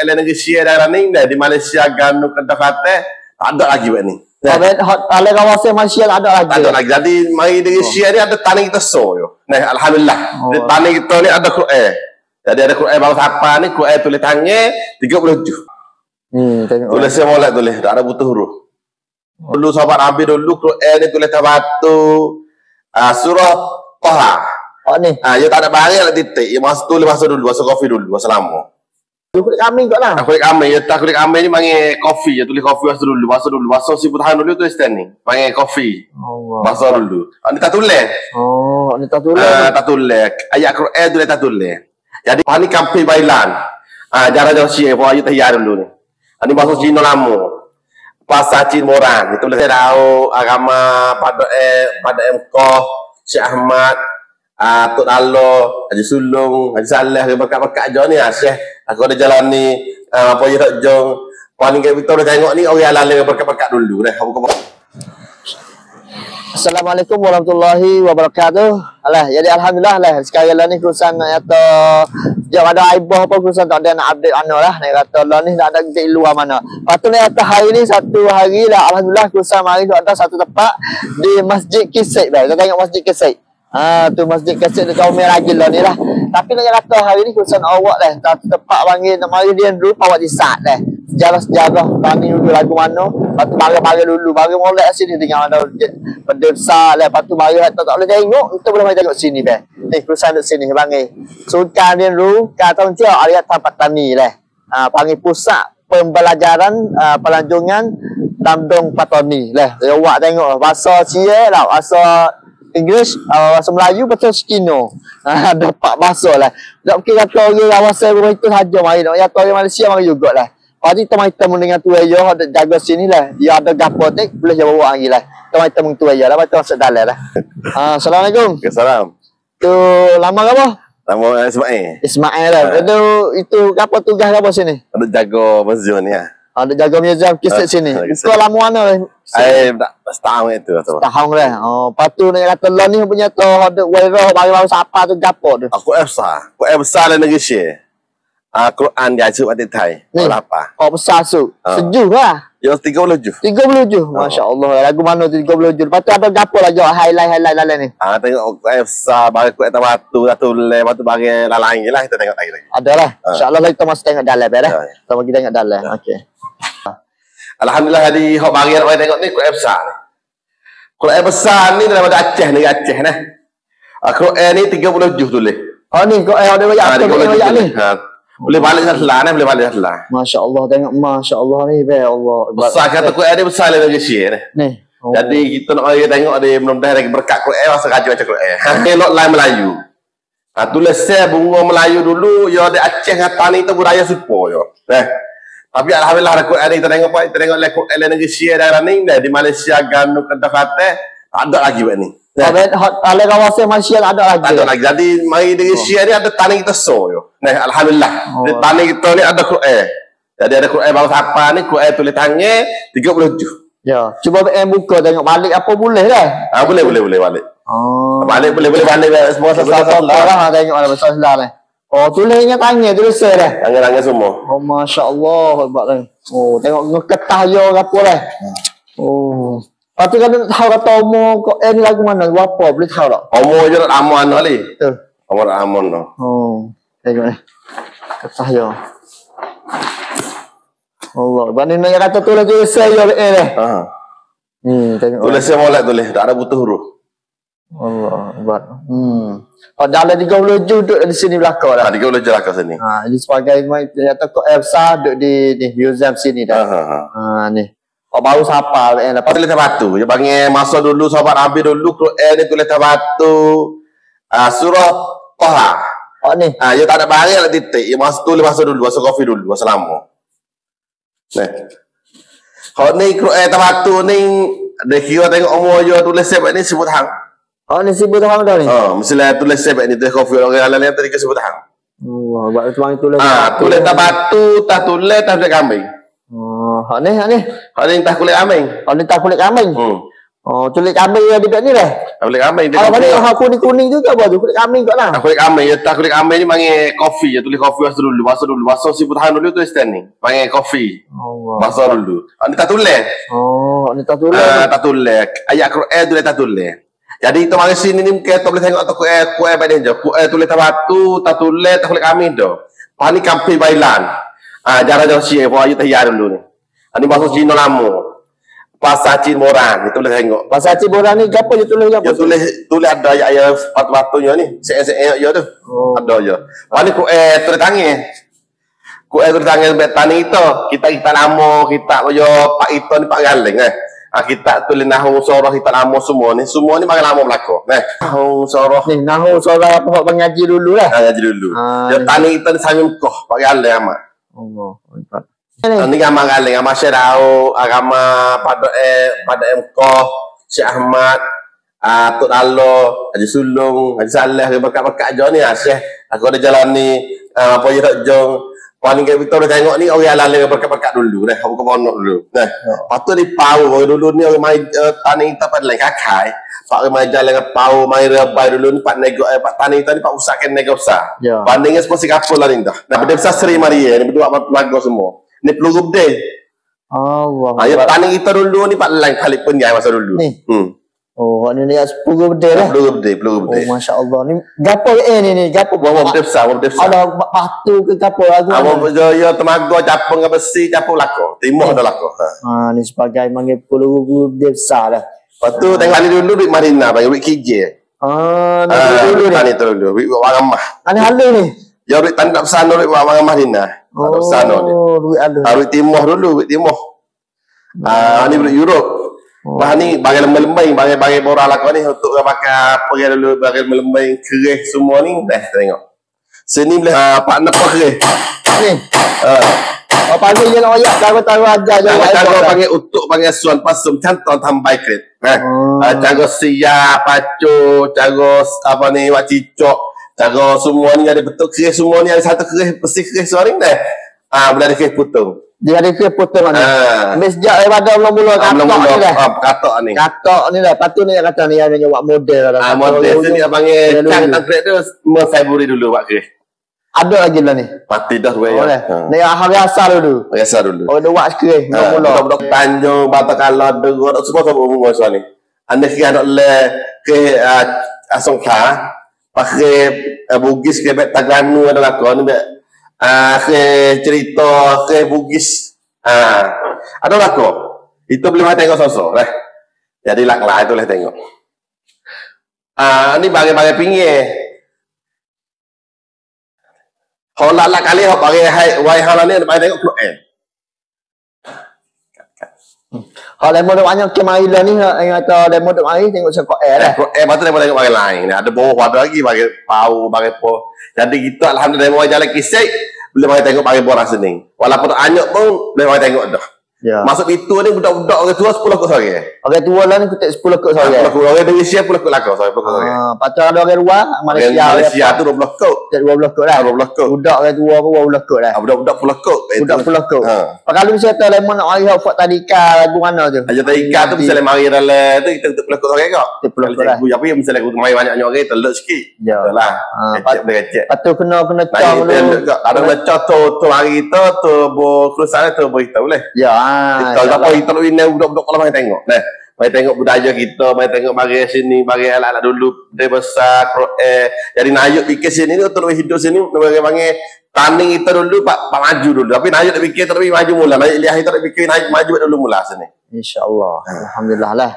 negeri Sia dan Raning dah di Malaysia Ganu Kedah Kelantan tak ada lagi buat ni. Kalau kawasan Malaysia tak ada lagi. Tak ada lagi. Jadi mari negeri Sia ni ada tanah kita so yo. Nah, alhamdulillah. Di tanah kita ni ada Quran. Jadi ada Quran baru siapa ni Quran tulis tangan 37. Tengok. Tulis saya molek tulis, tak ada butuh huruf. Dulu sahabat ambil dulu Quran ni tulis batu surah Taha. Oh ni. Ya tak ada barang lah titik. Ya masa tulis masa dulu, masa kopi dulu, masa lama. Kulit kambing kot lah. Kulit kambing, ya tak kulit kambing ni panggil kopi. Ya tulis kopi masa dulu. Masa si putahan dulu tulis ni. Panggil kopi. Masa dulu. Ni tak tulis. Ni tak tulis. Tak tulis. Ayat Quran tulis tak tulis. Jadi ni kampung bailan. Jarang-jarang Sia pun ayat tahiyah dulu ni. Ini bahasa Cina lama. Bahasa Cina moran. Itu boleh tahu agama pada Mkoh, Syekh Ahmad, Tok Dalo, Haji Sulung, Haji Saleh, berkat-berkat je ni Syekh. Aku ada jalan ni apa je tak jong. Paling kita boleh tengok ni orang lalu berkat-berkat dulu dah. Assalamualaikum warahmatullahi wabarakatuh. Alah, jadi alhamdulillah lah sekarang ni kurusan nak kata jauh ada aibah apa kurusan tak ada nak update mana lah. Nak kata lah ni tak ada di luar mana. Patut ni kata hari ni satu hari lah alhamdulillah kurusan mari tu ada satu tempat di Masjid Kisik dah. Kita tengok Masjid Kisik. Tu Masjid Kisik tu kaum lagi lah ni lah. Tapi nak kata hari ni kurusan awak dah satu tempat panggil nak mari dia dulu awak disat dah. Sejarah-sejarah tani dulu lagu mana. Lepas tu bagi dulu. Bagi molek sini tinggal ada benda besar lah. Lepas tu bagi tak boleh tengok. Kita boleh mari tengok sini dah. Ni perusahaan duduk sini bagi. Sultan dia dulu kata dia aliat tempat tani lah. Panggil pusat pembelajaran pelancongan Damdong Patani lah. Saya awak tengok bahasa Sia lah. Bahasa Inggeris, bahasa Melayu, bahasa Cina. Ada 4 bahasa lah. Tak mungkin kata orang kawasan rumah itu saja mari. Nak kata orang Malaysia mari jugalah. Jadi teman-teman dengan tu aja ada jaga sini lah. Dia ada gapotek boleh bawa lagi lah. Teman-teman tu aja lah macam masuk dalam lah. Assalamualaikum. Assalam. Tu lama ke apa? Nama Ismail. Ismail lah. Itu apa tugas apa sini? Ada jaga museum ni ah. Ada jaga museum Kisik sini. Itu lama mana? Setahun itu atau. Setahun lah. Lepas tu nak kata lah ni punya tu ada wairah bagi siapa tu gapo tu. Aku besar lah negeri Sia. Quran dia asyik mati Thai. Apa? Besar su. Sejuk lah. Ya 37. 37. Masya-Allah. Lagu mana tu 37. Lepas tu ada gapo lah jauh highlight lain ni. Tengok besar bagi kuat batu lepas tu bagi lain lah kita tengok lagi. Ada lah. Insya-Allah kita masih tengok dalam dah. Kita pergi tengok dalam. Okey. Alhamdulillah tadi hok bagi nak tengok ni Quran besar ni. Quran besar ni daripada Aceh negeri Aceh nah. Quran ni 37 tulis. Ni Quran ada banyak ni. Boleh balik salah ni, boleh balik salah. Masya-Allah tengok masya-Allah ni Allah. Besar kata Quran dia besar lah negeri Sia ni. Jadi kita nak mari tengok dia mudah-mudahan lagi berkat Quran masa kaji baca Quran. Elok lain Melayu. Tulis saya bunga Melayu dulu ya ada Aceh ngatan itu budaya supo yo. Tapi alhamdulillah ada Quran ni kita tengok apa? Kita tengok Quran negeri Sia dan Raning dah di Malaysia Ganu Kedah Kelantan tak ada lagi buat ni. Kalau kawasan Malaysia tak ada lagi. Tak ada lagi. Jadi mari negeri Sia ni ada tanah kita so yo. Nah, alhamdulillah. Di tanah kita ni ada Quran. Jadi ada Quran baru siapa ni Quran tulis tangan 37. Ya, cuba buka tengok balik apa boleh dah. Boleh balik. Balik boleh balik semua salah lah tengok ada besar lah. Tulisnya tangan tulis dah. Tangan semua. Masya-Allah hebat dah. Tengok ketah yo apa dah. Lepas tu kalau tahu kata umur ni lagu mana? Apa? Boleh tahu tak? Umur je nak aman kali. Umur aman tu. Tengok ni. Ketah je. Allah. Banding nak kata tulis saya dah. Tengok. Tulis saya molek tulis. Tak ada butuh huruf. Allah. Hebat. Dalam 30 duduk di sini belakang dah. 30 je belakang sini. Ini sebagai kata kok besar duduk di museum sini dah. Ni. Baru siapa lepas tulis batu. Dia panggil masa dulu sahabat ambil dulu Quran ni tulis batu surah Taha. Ni. Ya tak ada barang lah titik. Ya masa tulis masa dulu, masa kopi dulu, masa lama. Kalau ni Quran batu ni dia kira tengok umur je tulis sebab ni sebut hang. Ni sebut hang dah ni. Misalnya tulis sebab ni tulis kopi orang lain tadi ke sebut hang. Buat tu tulis. Tulis batu, tak tulis tak ada kambing. Ni tak kulit kambing. Ni tak kulit kambing. Oh, kulit kambing yang di ni dah. Kulit kambing dia. Kalau mana kuning-kuning tu apa tu? Kulit kambing kot lah. Kulit kambing, kulit kambing ni panggil kopi. Ya tulis kopi basuh dulu. Basuh si putahan dulu tu standing. Panggil kopi. Allah. Basuh dulu. Ni tak tulis. Oh, ni tak tulis. Tak tulis. Ayat Quran tu dia tak tulis. Jadi itu mari sini ni kita boleh tengok tu Quran pada je. Quran tulis batu, tak tulis tak kulit kambing tu. Pani kambing bailan. Jarang Syekh buat ayat tahiyat dulu ni. Ni bahasa Cina lama. Pasal Cina Moran, itu boleh tengok. Pasal Cina Moran ni apa dia tulis apa? Dia tulis ada ayat batu-batunya ni. Saya ya tu. Ada je. Pani tulis tangan. Tulis tangan betani itu. Kita lama, kita yo Pak itu ni Pak Galing kita tulis nahu sorah kita lama semua ni makin lama berlaku. Nahu sorah. Ni nahu sorah apa mengaji dulu lah. Ngaji dulu. Dia tani itu ni sambil koh Pak Galing amat. Allah. Ini agama Galing, agama Syedau, agama pada Mkoh, Syekh Ahmad, Tok Dalo, Haji Sulung, Haji Saleh, berkat-berkat je ni Syekh. Aku ada jalan ni, apa je tak jong. Paling kita dah tengok ni orang lain berkat-berkat dulu dah, buka ponok dulu. Nah, patut di pau dulu ni orang mai tani kita pada lain kakai. Pak mai jalan dengan pau, mai rebai dulu ni pak nego pak tani tadi pak usahakan nego besar. Bandingnya seperti kapal lah ni dah. Nah, benda besar Seri Maria ni berdua lagu semua. Ni peluru gede. Allah. Ya tani kita dulu ni pak lain kali penjai masa dulu. Ni. Oh, ni dia peluru gede lah. Peluru gede. Oh, masya-Allah. Ni gapo ni gapo bawa besar. Ada batu ke gapo lagu. Ya temaga capung ke besi capung lako. Timur ada lako. Ni sebagai manggil peluru besar lah. Lepas tu tengok tani dulu duit Marina bagi duit KJ. Dulu tani tu dulu duit orang mah. Ani halu ni. Ya duit tani tak pesan duit orang Marina. Tak pesan ni. Duit halu. Duit timur dulu, duit timur. Ni duit Europe. Bah ni bagi lembai bagi borak lah kau ni untuk pakai pergi dulu bagi lembai kerih semua ni tengok. Sini boleh pak nak kerih. Ni. Panggil je nak ayak taruh ajar je. Cara panggil utuk panggil suan pasum canton tambai kret. Cara siap pacu, cara apa ni wak cicok, cara semua ni ada betul kerih semua ni ada satu kerih bersih kerih soring dah. Boleh ada kerih putung. Dia ada kerih putung ni. Habis sejak daripada mula-mula katok ni dah. Katok ni. Katok ni dah. Patu ni yang kata ni ada buat model dah. Model tu ni panggil cang tangkret tu Februari dulu buat kerih. Ada lagi lah ni. Pati dah dua ya. Ni hari asal dulu. Hari asal dulu. Oh, dua kerih mula. Budak Tanjung, Batakala, Degor, semua umum masa ni. Anda kira nak le ke Songkla, pakai Bugis ke Taganu adalah kau ni ke cerita ke Bugis. Adalah kau. Itu boleh tengok sosok. Jadi lah itu boleh tengok. Ni bagai-bagai pinggir. Kalau lah kali hok bagi wai hal ni nak tengok Quran. Kalau demo banyak kemari lah ni kata demo duk mari tengok Quran lah. Quran patut demo tengok bagi lain. Ada bawah ada lagi bagi pau bagi po. Jadi kita alhamdulillah demo jalan kisik boleh bagi tengok bagi bola sening. Walaupun anyuk pun boleh bagi tengok dah. Ya. Masuk itu ni budak-budak orang tua 10 kok sore. Orang tua lah ni kutek 10 kok sore. 10 kok orang Malaysia 10 kok lakau sore. Patut ada orang luar Malaysia tu 20 kok. 20 kok lah. 20 kok. Budak orang tua pun 20 kok lah. Budak-budak 10 kok. Budak 10 kok. Kalau misalnya tak lemon nak mari hok tadika lagu mana tu? Aja tadika tu misalnya mari dalam tu kita 10 kok sore kok. 10 kok lah. Tapi misalnya aku mari banyak orang teluk sikit. Yalah. Kecek. Patut kena cong dulu. Ada macam tu hari tu bo kerusan tu beritahu boleh. Ya. Kita apa kita nak budak-budak kalau mai tengok. Nah, mai tengok budaya kita, mai tengok mari sini, mari alat-alat dulu dari besar jadi nayuk fikir sini ni untuk hidup sini bagi panggil tanding kita dulu pak maju dulu. Tapi nayuk tak fikir terlebih maju mula. Nayuk lihat kita tak fikir nayuk maju dulu mula sini. Insya-Allah. Alhamdulillah lah.